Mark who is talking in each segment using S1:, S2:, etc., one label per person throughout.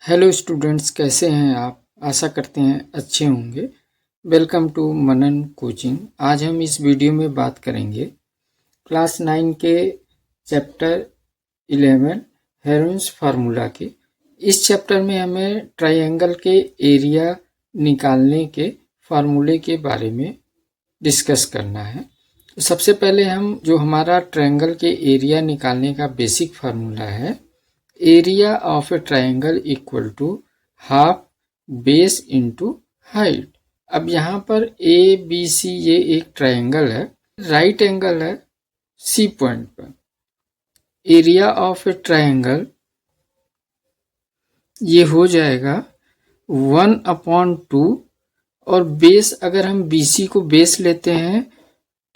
S1: Hello students, कैसे हैं आप? आशा करते हैं अच्छे होंगे। Welcome to Manan coaching. आज हम इस वीडियो में बात करेंगे क्लास 9 के चैप्टर 11 हेरोन्स फार्मूला की। इस चैप्टर में हमें ट्रायंगल के एरिया निकालने के फार्मूले के बारे में डिस्कस करना है। तो सबसे पहले हम जो हमारा ट्रायंगल के एरिया निकालने का बेसिक फार्मूला है, area of a triangle equal to half base into height. अब यहाँ पर ए बी सी ये एक ट्राइंगल है, राइट एंगल है सी पॉइंट पर। एरिया ऑफ ए ट्राइंगल ये हो जाएगा 1/2 और बेस अगर हम बी सी को बेस लेते हैं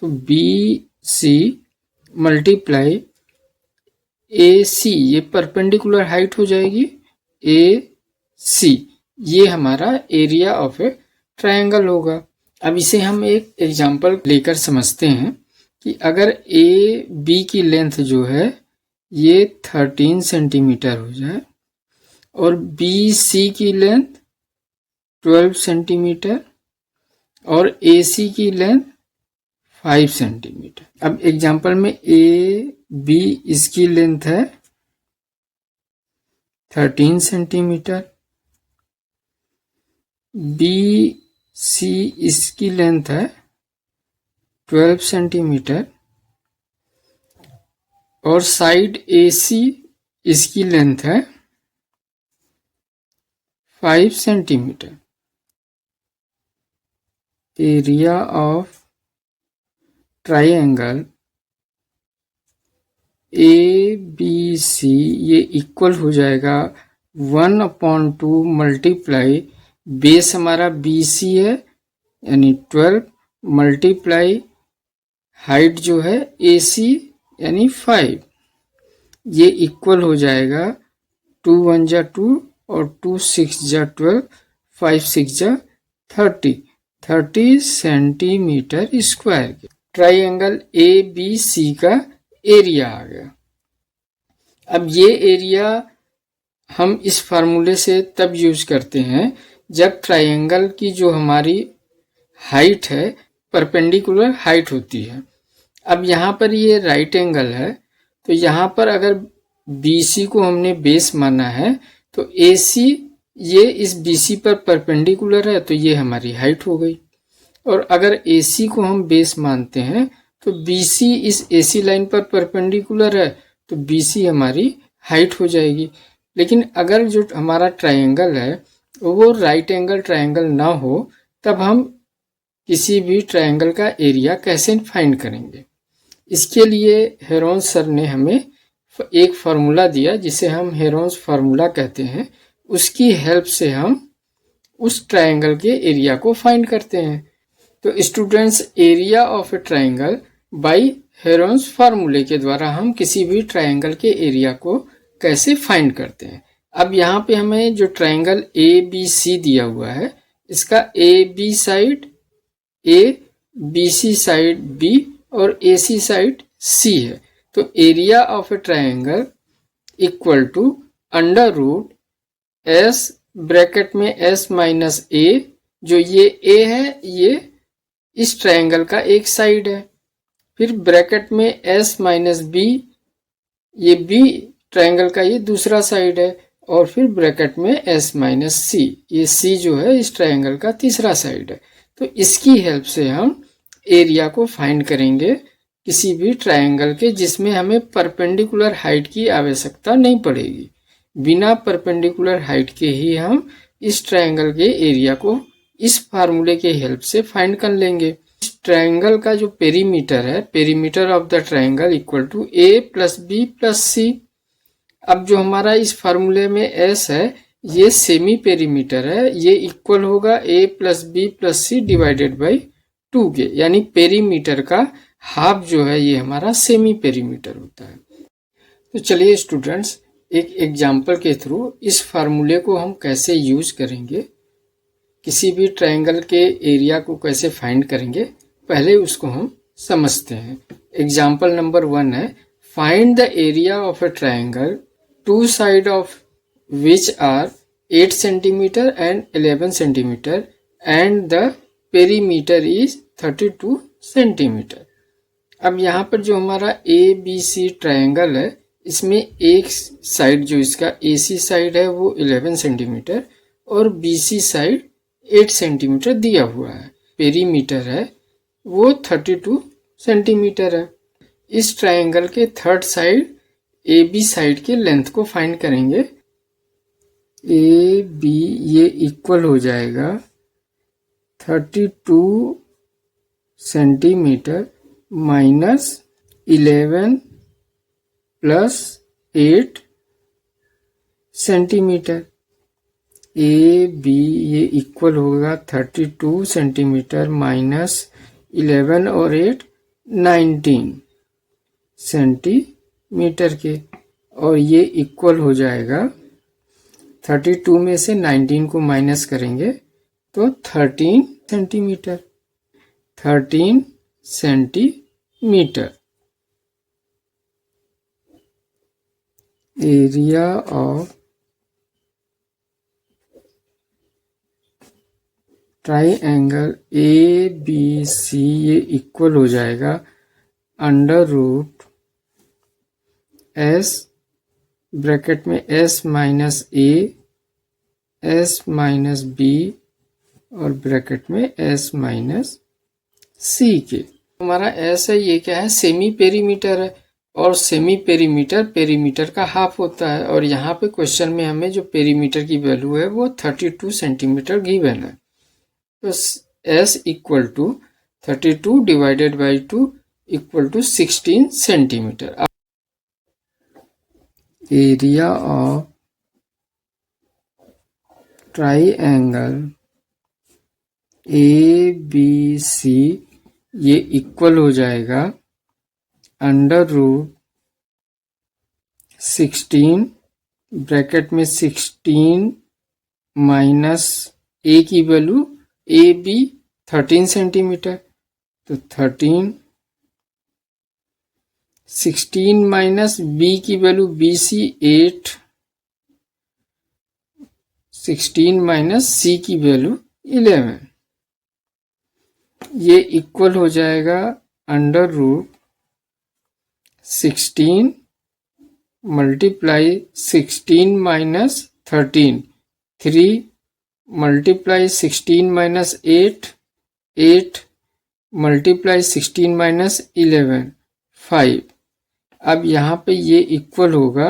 S1: तो बी सी मल्टीप्लाई ए सी, ये परपेंडिकुलर हाइट हो जाएगी ए सी। ये हमारा एरिया ऑफ ए ट्रायंगल होगा। अब इसे हम एक एग्जांपल लेकर समझते हैं कि अगर ए बी की लेंथ जो है ये 13 सेंटीमीटर हो जाए और बी सी की लेंथ 12 सेंटीमीटर और ए सी की लेंथ 5 सेंटीमीटर। अब एग्जांपल में ए बी इसकी लेंथ है 13 सेंटीमीटर, बी सी इसकी लेंथ है 12 सेंटीमीटर और साइड ए सी इसकी लेंथ है 5 centimetre. Area of triangle A B C ये इक्वल हो जाएगा 1/2 मल्टीप्लाई बेस हमारा बी सी है यानी 12 मल्टीप्लाई हाइट जो है ए सी यानी 5। ये इक्वल हो जाएगा 2 1 जा 2 और 2 6 जा 12, 5 6 जा 30 centimetre square. Triangle A B C का एरिया आ गया। अब ये एरिया हम इस फार्मूले से तब यूज करते हैं जब ट्राइंगल की जो हमारी हाइट है परपेंडिकुलर हाइट होती है। अब यहाँ पर ये राइट एंगल है तो यहाँ पर अगर BC को हमने बेस माना है तो AC ये इस BC पर परपेंडिकुलर है तो ये हमारी हाइट हो गई। और अगर AC को हम बेस मानते हैं तो BC इस AC लाइन पर परपेंडिकुलर है तो BC हमारी हाइट हो जाएगी। लेकिन अगर जो हमारा ट्रायंगल है वो राइट एंगल ट्रायंगल ना हो तब हम किसी भी ट्रायंगल का एरिया कैसे फाइंड करेंगे? इसके लिए हेरोन्स सर ने हमें एक फार्मूला दिया जिसे हम हेरोन्स फार्मूला कहते हैं। उसकी हेल्प से हम उस ट्रायंगल के एरिया को फाइंड करते हैं। तो students, area of a triangle by Heron's फार्मूले के द्वारा हम किसी भी ट्रायंगल के एरिया को कैसे फाइंड करते हैं। अब यहाँ पे हमें जो ट्रायंगल ए बी सी दिया हुआ है इसका A B side A, B C side B और ए सी साइड सी है। तो area of a triangle equal to under root S bracket में एस माइनस ए, जो ये ए है ये इस ट्रायंगल का एक साइड है, फिर ब्रैकेट में एस माइनस बी, ये बी ट्रायंगल का ये दूसरा साइड है, और फिर ब्रैकेट में एस माइनस सी, ये सी जो है इस ट्रायंगल का तीसरा साइड है। तो इसकी हेल्प से हम एरिया को फाइंड करेंगे किसी भी ट्रायंगल के जिसमें हमें परपेंडिकुलर हाइट की आवश्यकता नहीं पड़ेगी। बिना परपेंडिकुलर हाइट के ही हम इस ट्रायंगल के एरिया को इस फार्मूले के हेल्प से फाइंड कर लेंगे। इस ट्रायंगल का जो पेरीमीटर है, perimeter of the triangle equal to A plus B plus C. अब जो हमारा इस फार्मूले में एस है ये सेमी पेरीमीटर है, ये इक्वल होगा A plus B plus C divided by 2 के, यानी पेरीमीटर का हाफ जो है ये हमारा सेमी पेरीमीटर होता है। तो चलिए स्टूडेंट्स, एक एग्जाम्पल के थ्रू इस फार्मूले को हम कैसे यूज करेंगे, किसी भी ट्रायंगल के एरिया को कैसे फाइंड करेंगे, पहले उसको हम समझते हैं। एग्जाम्पल नंबर 1 है, find the area of a triangle two sides of which are 8 centimeter and 11 centimeter and the perimeter is 32 centimeter. अब यहाँ पर जो हमारा ABC ट्रायंगल है, इसमें एक साइड जो इसका AC साइड है वो 11 सेंटीमीटर और BC साइड 8 सेंटीमीटर दिया हुआ है. पेरीमीटर है वो 32 सेंटीमीटर है. इस ट्रायंगल के थर्ड साइड AB साइड के लेंथ को फाइंड करेंगे. AB ये इक्वल हो जाएगा 32 centimetre minus 11 plus 8 centimetre. AB ये इक्वल होगा 32 सेंटीमीटर माइनस 11 और 8 19 सेंटीमीटर के, और ये इक्वल हो जाएगा 32 में से 19 को माइनस करेंगे तो 13 centimetre. 13 centimetre. Area of triangle ABC ये इक्वल हो जाएगा अंडर रूट S ब्रैकेट में S minus A S minus B और ब्रैकेट में S माइनस C के. हमारा S है, ये क्या है, सेमी पेरीमीटर है और सेमी पेरीमीटर पेरीमीटर का हाफ होता है, और यहाँ पे क्वेश्चन में हमें जो पेरीमीटर की वैल्यू है वो 32 सेंटीमीटर गिवन है. तो S equal to 32 divided by 2 equal to 16 centimetre. Area of triangle ABC ये इक्वल हो जाएगा अंडर रूट 16 ब्रैकेट में 16 माइनस A की वैल्यू AB 13 सेंटीमीटर, तो 13 16 माइनस B की वैल्यू BC 8 16 माइनस C की वैल्यू 11. ये इक्वल हो जाएगा under root 16 multiply 16 minus 13 3 multiply 16 minus 8 8 multiply 16 minus 11 5. अब यहाँ पे ये इक्वल होगा,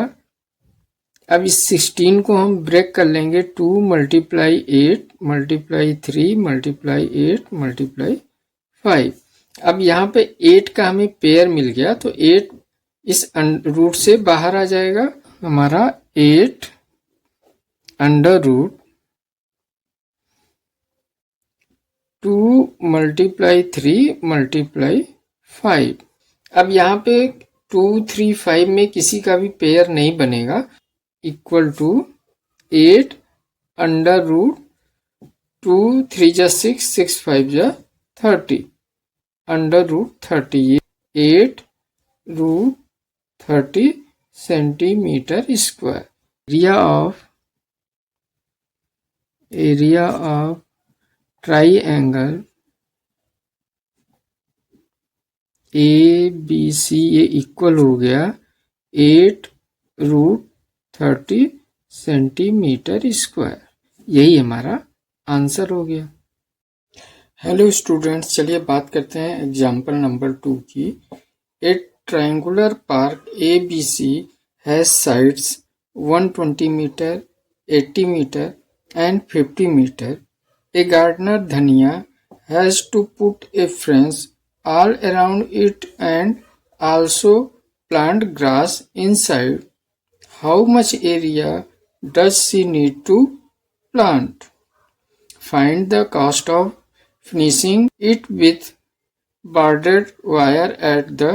S1: अब इस 16 को हम ब्रेक कर लेंगे 2 मल्टीप्लाई 8 मल्टीप्लाई 3 मल्टीप्लाई 8 मल्टीप्लाई 5. अब यहाँ पे 8 का हमें पेयर मिल गया तो 8 इस रूट से बाहर आ जाएगा. हमारा 8 अंडर रूट 2 मल्टीप्लाई 3 मल्टीप्लाई 5. अब यहाँ पे 2 3 5 में किसी का भी पेयर नहीं बनेगा, इक्वल टू 8 अंडर रूट 2 3 जा 6 6 5 जा 30 under root 30. 8 root 30 centimetre square. Area of triangle ABC ये इक्वल हो गया 8 रूट 30 सेंटीमीटर स्क्वायर. यही हमारा आंसर हो गया. हेलो स्टूडेंट्स, चलिए बात करते हैं एग्जाम्पल नंबर 2 की. A triangular park ABC has sides 120 metre 80 metre and 50 metre. A gardener Dhaniya has to put a fence all around it and also plant grass inside. How much area does she need to plant? Find the cost of finishing it with barbed wire at the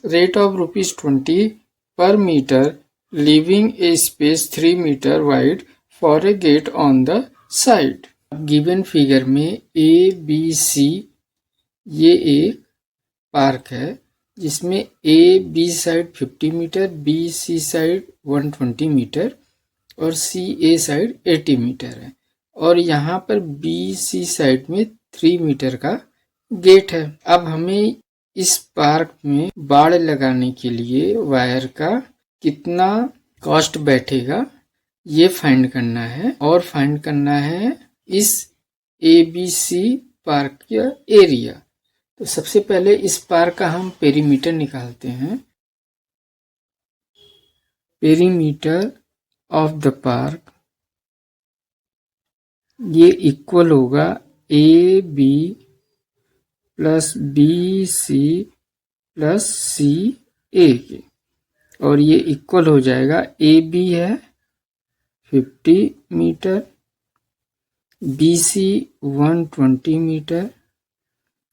S1: rate of ₹20 per meter, leaving a space 3 meter wide for a gate on the side. Given figure में ABC ये एक park है जिसमें A B side 50 metre B C side 120 metre और C ए side 80 metre है और यहाँ पर बी सी साइड में 3 मीटर का गेट है। अब हमें इस पार्क में बाड़ लगाने के लिए वायर का कितना कॉस्ट बैठेगा ये फाइंड करना है और फाइंड करना है इस ABC पार्क का एरिया। तो सबसे पहले इस पार्क का हम पेरीमीटर निकालते हैं। पेरीमीटर ऑफ द पार्क ये इक्वल होगा AB plus BC plus CA के और ये इक्वल हो जाएगा AB है 50 मीटर, BC 120 मीटर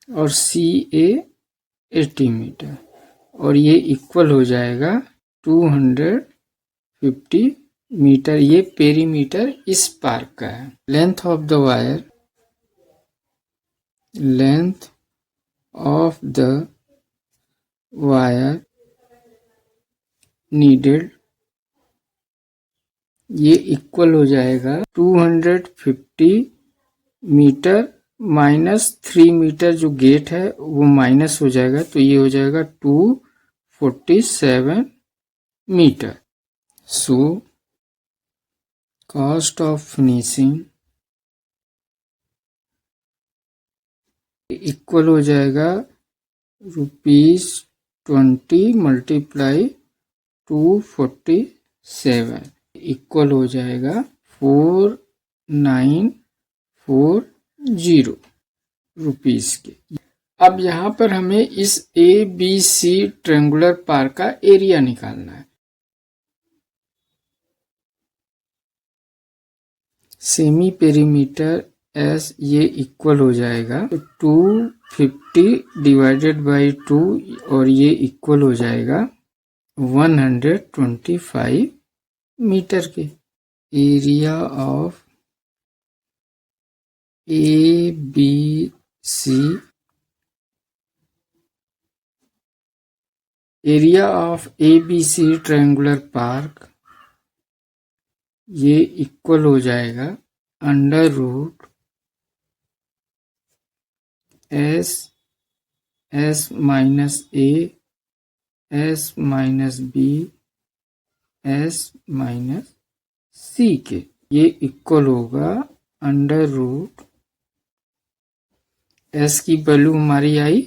S1: और CA 80 मीटर और ये इक्वल हो जाएगा 250 मीटर। ये पेरीमीटर इस पार्क का है। Length of the wire, length of the wire needed ये इक्वल हो जाएगा 250 मीटर माइनस 3 मीटर जो गेट है वो माइनस हो जाएगा तो ये हो जाएगा 247 metre. So cost of finishing equal हो जाएगा ₹20 मल्टीप्लाई 247 इक्वल हो जाएगा 4940 रुपीस के। अब यहाँ पर हमें इस ABC ट्रायंगुलर पार्क का एरिया निकालना है। सेमी पेरीमीटर S ये इक्वल हो जाएगा 250 डिवाइडेड बाई 2 और ये इक्वल हो जाएगा 125 मीटर के। Area of ABC area of ABC triangular park ये इक्वल हो जाएगा under root S minus A S minus B S minus C के। ये इक्वल होगा अंडर रूट S की वैल्यू हमारी आई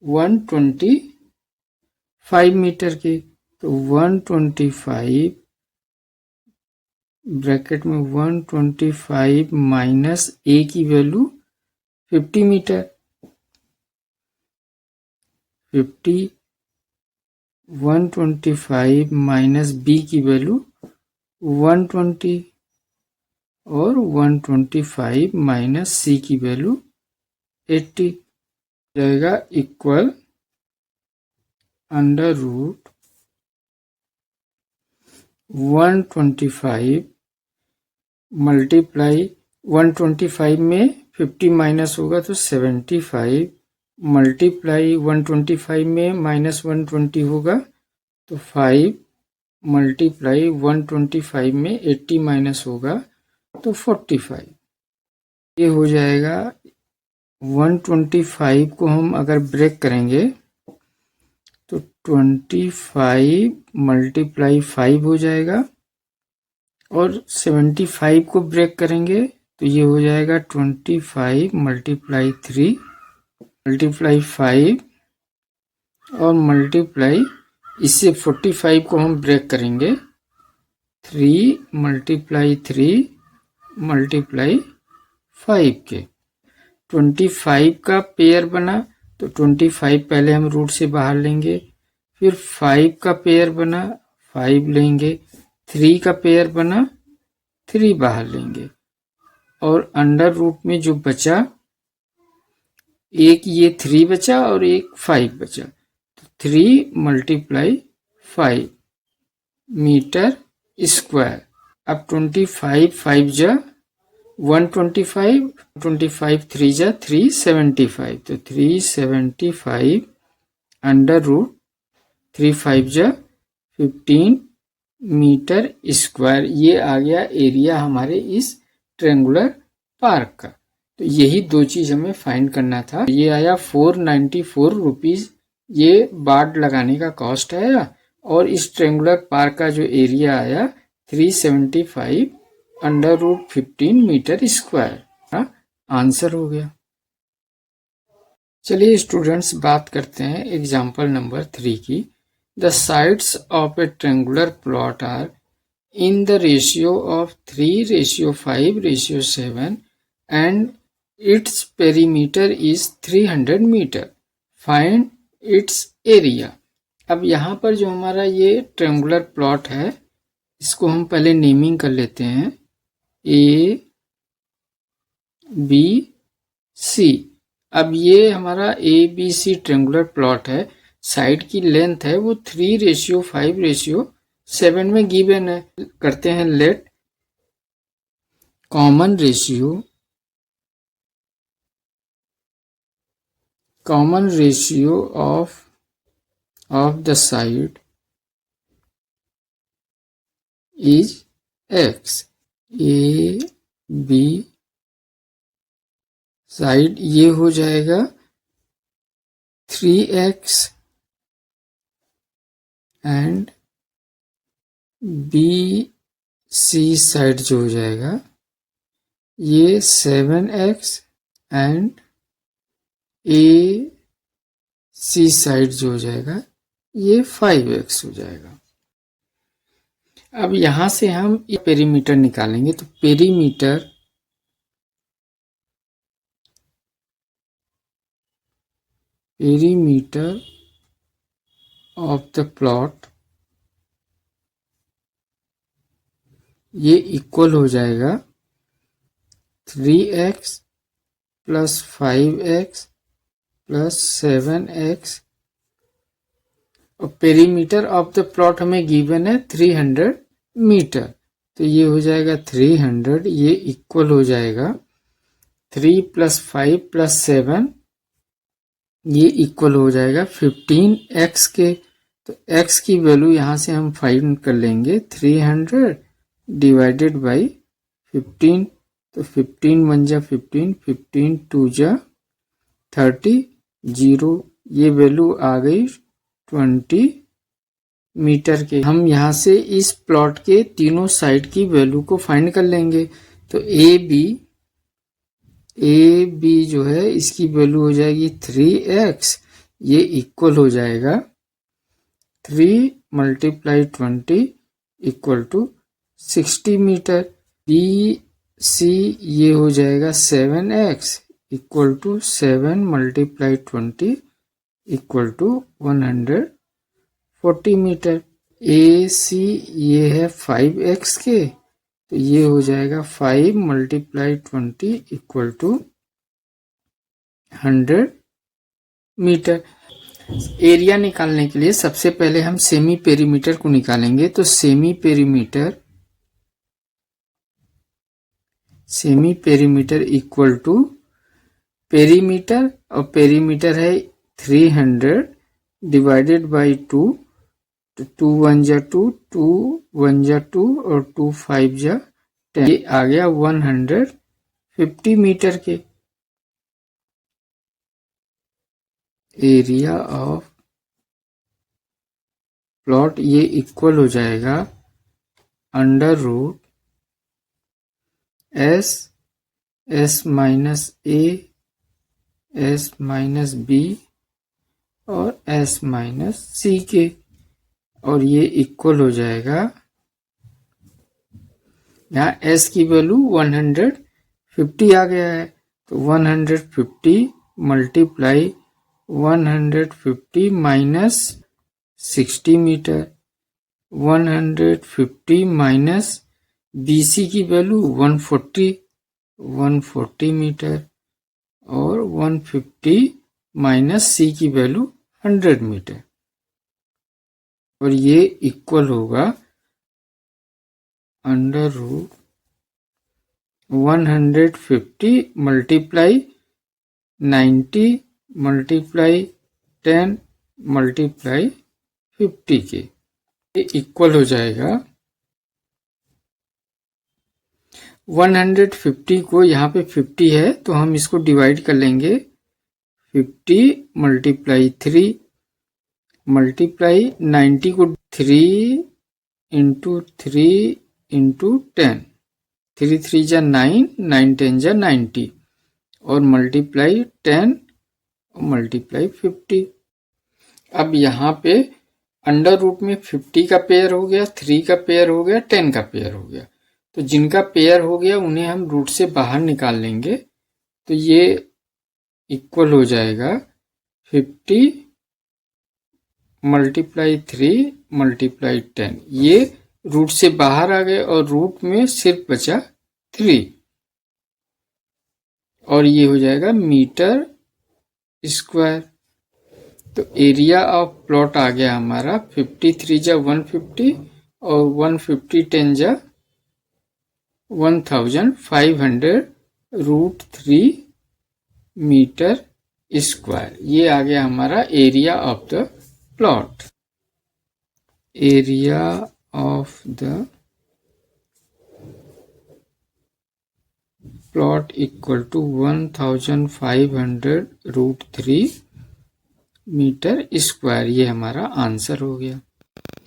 S1: 125 मीटर के तो 125 ब्रैकेट में 125 माइनस A की वैल्यू 50 मीटर 50 125 माइनस B की वैल्यू 120 और 125 माइनस C की वैल्यू 80 जाएगा इक्वल अंडर रूट 125 मल्टीप्लाई 125 में 50 माइनस होगा तो 75 मल्टीप्लाई 125 में माइनस 120 होगा तो 5 मल्टीप्लाई 125 में 80 माइनस होगा तो 45। ये हो जाएगा 125 को हम अगर ब्रेक करेंगे तो 25 मल्टीप्लाई 5 हो जाएगा और 75 को ब्रेक करेंगे तो ये हो जाएगा 25 मल्टीप्लाई 3 मल्टीप्लाई 5 और मल्टीप्लाई इससे 45 को हम ब्रेक करेंगे 3 मल्टीप्लाई 3 मल्टीप्लाई 5 के। 25 का पेयर बना तो 25 पहले हम रूट से बाहर लेंगे, फिर 5 का पेयर बना 5 लेंगे, 3 का पेयर बना 3 बाहर लेंगे और अंडर रूट में जो बचा एक ये 3 बचा और एक 5 बचा तो 3 मल्टीप्लाई 5 मीटर स्क्वायर। अब 25 5 जा 125 25 3 जा 375 तो 375 अंडर रूट 3 5 जा 15 मीटर स्क्वायर। ये आ गया एरिया हमारे इस ट्रेंगुलर पार्क का। तो यही दो चीज हमें फाइंड करना था। ये आया 494 रुपीज, ये बाड़ लगाने का कॉस्ट आया, और इस ट्रेंगुलर पार्क का जो एरिया आया 375 under root 15 metre square. Answer हो गया। चलिए स्टूडेंट्स बात करते हैं एग्जाम्पल नंबर 3 की। The sides of a triangular plot are in the ratio of 3:5:7 and its perimeter is 300 metre. Find its area. अब यहाँ पर जो हमारा ये ट्रेंगुलर प्लॉट है, इसको हम पहले नेमिंग कर लेते हैं ए बी सी। अब ये हमारा A B C triangular plot है। साइड की लेंथ है वो 3:5:7 में गिवन है। करते हैं let common ratio of the side is X. A B side ये हो जाएगा 3x and B C side जो हो जाएगा ये 7x and A C side जो हो जाएगा ये 5x हो जाएगा। अब यहां से हम पेरीमीटर निकालेंगे। तो पेरीमीटर ऑफ द प्लॉट ये इक्वल हो जाएगा 3x plus 5x plus 7x, और पेरीमीटर ऑफ द प्लॉट हमें गिवन है 300 मीटर। तो ये हो जाएगा 300, ये इक्वल हो जाएगा 3 प्लस 5 प्लस 7, ये इक्वल हो जाएगा 15x के। तो x की वैल्यू यहां से हम फाइंड कर लेंगे 300 डिवाइडेड बाई 15। तो 15 1 जा 15, 15 2 जा 30, 0, ये वैल्यू आ गई 20 मीटर के। हम यहाँ से इस प्लॉट के तीनों साइड की वैल्यू को फाइंड कर लेंगे। तो ए बी जो है इसकी वैल्यू हो जाएगी 3x, ये इक्वल हो जाएगा 3 × 20 equal to 60 metre. B C ये हो जाएगा 7x equal to 7 × 20 equal to 140 metre. A C ये है 5x के, तो ये हो जाएगा 5 × 20 इक्वल टू 100 मीटर। एरिया निकालने के लिए सबसे पहले हम सेमी पेरीमीटर को निकालेंगे। तो semi perimeter equal to perimeter, और पेरीमीटर है 300 डिवाइडेड बाई 2। तो 2 1 जा 2, 2 1 जा 2 और 2 5 जा 10, ये आ गया 150 मीटर के। एरिया ऑफ प्लॉट ये इक्वल हो जाएगा अंडर रूट एस माइनस ए, एस माइनस बी और एस माइनस सी के, और ये इक्वल हो जाएगा, यहाँ एस की वैल्यू 150 आ गया है। तो 150 multiply 150 minus 60 metre, 150 minus BC की वैल्यू 140 मीटर, और 150 माइनस C की वैल्यू 100 मीटर, और ये इक्वल होगा under root 150 multiply 90 multiply 10 multiply 50 के, ये इक्वल हो जाएगा 150 को यहाँ पे 50 है तो हम इसको डिवाइड कर लेंगे 50 मल्टीप्लाई 3 मल्टीप्लाई 90 को 3 इंटू 3 इंटू 10, 3 3 जा 9, 9 10 जा 90 और मल्टीप्लाई 10 और मल्टीप्लाई 50। अब यहाँ पे अंडर रूट में 50 का पेयर हो गया, 3 का पेयर हो गया, 10 का पेयर हो गया। तो जिनका पेयर हो गया उन्हें हम रूट से बाहर निकाल लेंगे। तो ये इक्वल हो जाएगा 50 मल्टीप्लाई 3 मल्टीप्लाई 10। ये रूट से बाहर आ गए और रूट में सिर्फ बचा 3 और ये हो जाएगा मीटर स्क्वायर। तो एरिया ऑफ प्लॉट आ गया हमारा 53 जा 150 और 150 10 जा 1500 √3 मीटर स्क्वायर। ये आ गया हमारा area of the plot. Area of the plot equal to 1500 √3 metre square. ये हमारा आंसर हो गया।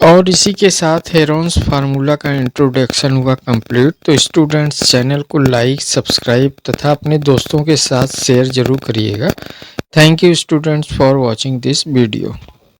S1: और इसी के साथ हेरोन्स फार्मूला का इंट्रोडक्शन हुआ कंप्लीट। तो स्टूडेंट्स चैनल को लाइक, सब्सक्राइब तथा अपने दोस्तों के साथ शेयर जरूर करिएगा। Thank you students for watching this video.